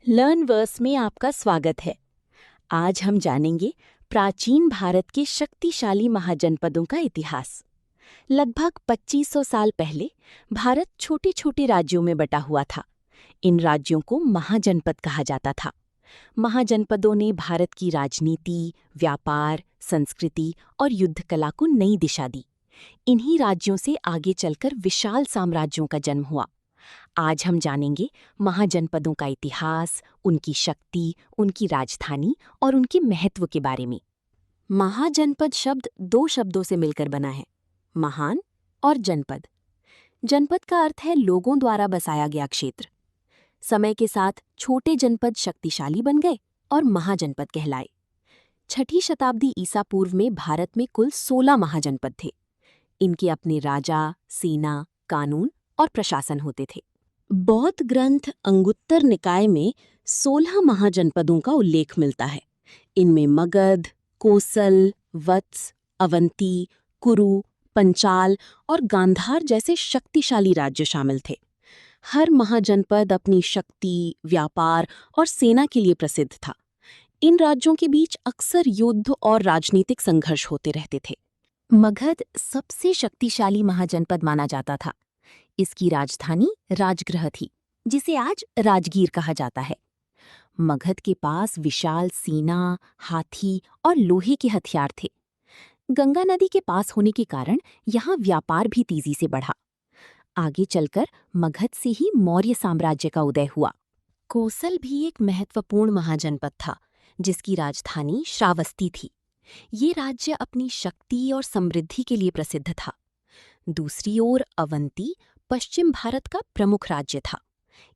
लर्नवर्स में आपका स्वागत है। आज हम जानेंगे प्राचीन भारत के शक्तिशाली महाजनपदों का इतिहास। लगभग 2500 साल पहले भारत छोटे छोटे राज्यों में बटा हुआ था। इन राज्यों को महाजनपद कहा जाता था। महाजनपदों ने भारत की राजनीति, व्यापार, संस्कृति और युद्ध कला को नई दिशा दी। इन्हीं राज्यों से आगे चलकर विशाल साम्राज्यों का जन्म हुआ। आज हम जानेंगे महाजनपदों का इतिहास, उनकी शक्ति, उनकी राजधानी और उनके महत्व के बारे में। महाजनपद शब्द दो शब्दों से मिलकर बना है, महान और जनपद। जनपद का अर्थ है लोगों द्वारा बसाया गया क्षेत्र। समय के साथ छोटे जनपद शक्तिशाली बन गए और महाजनपद कहलाए। 6ठी शताब्दी ईसा पूर्व में भारत में कुल 16 महाजनपद थे। इनके अपने राजा, सेना, कानून और प्रशासन होते थे। बौद्ध ग्रंथ अंगुत्तर निकाय में 16 महाजनपदों का उल्लेख मिलता है। इनमें मगध, कोसल, वत्स, अवंती, कुरु, पंचाल और गांधार जैसे शक्तिशाली राज्य शामिल थे। हर महाजनपद अपनी शक्ति, व्यापार और सेना के लिए प्रसिद्ध था। इन राज्यों के बीच अक्सर युद्ध और राजनीतिक संघर्ष होते रहते थे। मगध सबसे शक्तिशाली महाजनपद माना जाता था। इसकी राजधानी राजगृह थी, जिसे आज राजगीर कहा जाता है। मगध के पास विशाल सेना, हाथी और लोहे के हथियार थे। गंगा नदी के पास होने के कारण यहाँ व्यापार भी तेजी से बढ़ा। आगे चलकर मगध से ही मौर्य साम्राज्य का उदय हुआ। कोसल भी एक महत्वपूर्ण महाजनपद था, जिसकी राजधानी श्रावस्ती थी। ये राज्य अपनी शक्ति और समृद्धि के लिए प्रसिद्ध था। दूसरी ओर अवंती पश्चिम भारत का प्रमुख राज्य था।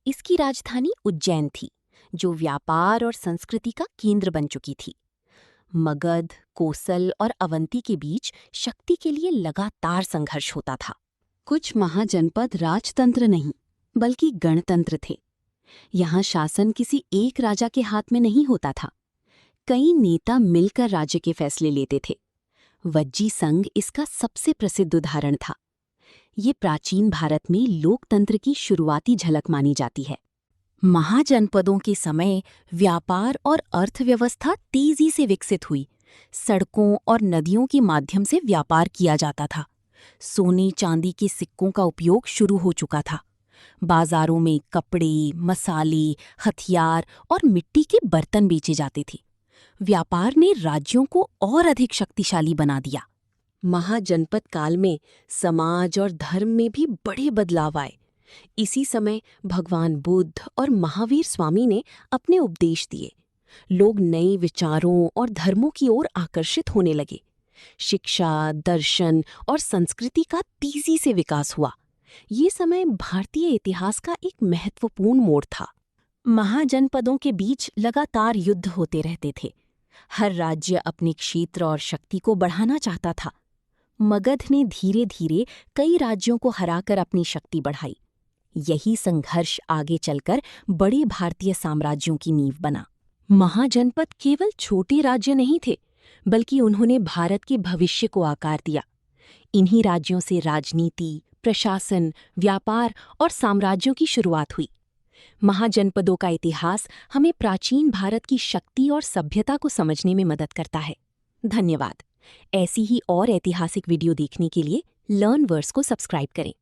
इसकी राजधानी उज्जैन थी, जो व्यापार और संस्कृति का केंद्र बन चुकी थी। मगध, कोसल और अवंती के बीच शक्ति के लिए लगातार संघर्ष होता था। कुछ महाजनपद राजतंत्र नहीं, बल्कि गणतंत्र थे। यहाँ शासन किसी एक राजा के हाथ में नहीं होता था। कई नेता मिलकर राज्य के फैसले लेते थे। वज्जी संघ इसका सबसे प्रसिद्ध उदाहरण था। ये प्राचीन भारत में लोकतंत्र की शुरुआती झलक मानी जाती है। महाजनपदों के समय व्यापार और अर्थव्यवस्था तेजी से विकसित हुई। सड़कों और नदियों के माध्यम से व्यापार किया जाता था। सोने चांदी के सिक्कों का उपयोग शुरू हो चुका था। बाजारों में कपड़े, मसाले, हथियार और मिट्टी के बर्तन बेचे जाते थे। व्यापार ने राज्यों को और अधिक शक्तिशाली बना दिया। महाजनपद काल में समाज और धर्म में भी बड़े बदलाव आए। इसी समय भगवान बुद्ध और महावीर स्वामी ने अपने उपदेश दिए। लोग नए विचारों और धर्मों की ओर आकर्षित होने लगे। शिक्षा, दर्शन और संस्कृति का तेजी से विकास हुआ। ये समय भारतीय इतिहास का एक महत्वपूर्ण मोड़ था। महाजनपदों के बीच लगातार युद्ध होते रहते थे। हर राज्य अपने क्षेत्र और शक्ति को बढ़ाना चाहता था। मगध ने धीरे धीरे कई राज्यों को हराकर अपनी शक्ति बढ़ाई। यही संघर्ष आगे चलकर बड़े भारतीय साम्राज्यों की नींव बना। महाजनपद केवल छोटे राज्य नहीं थे, बल्कि उन्होंने भारत के भविष्य को आकार दिया। इन्हीं राज्यों से राजनीति, प्रशासन, व्यापार और साम्राज्यों की शुरुआत हुई। महाजनपदों का इतिहास हमें प्राचीन भारत की शक्ति और सभ्यता को समझने में मदद करता है। धन्यवाद। ऐसी ही और ऐतिहासिक वीडियो देखने के लिए लर्नवर्स को सब्सक्राइब करें।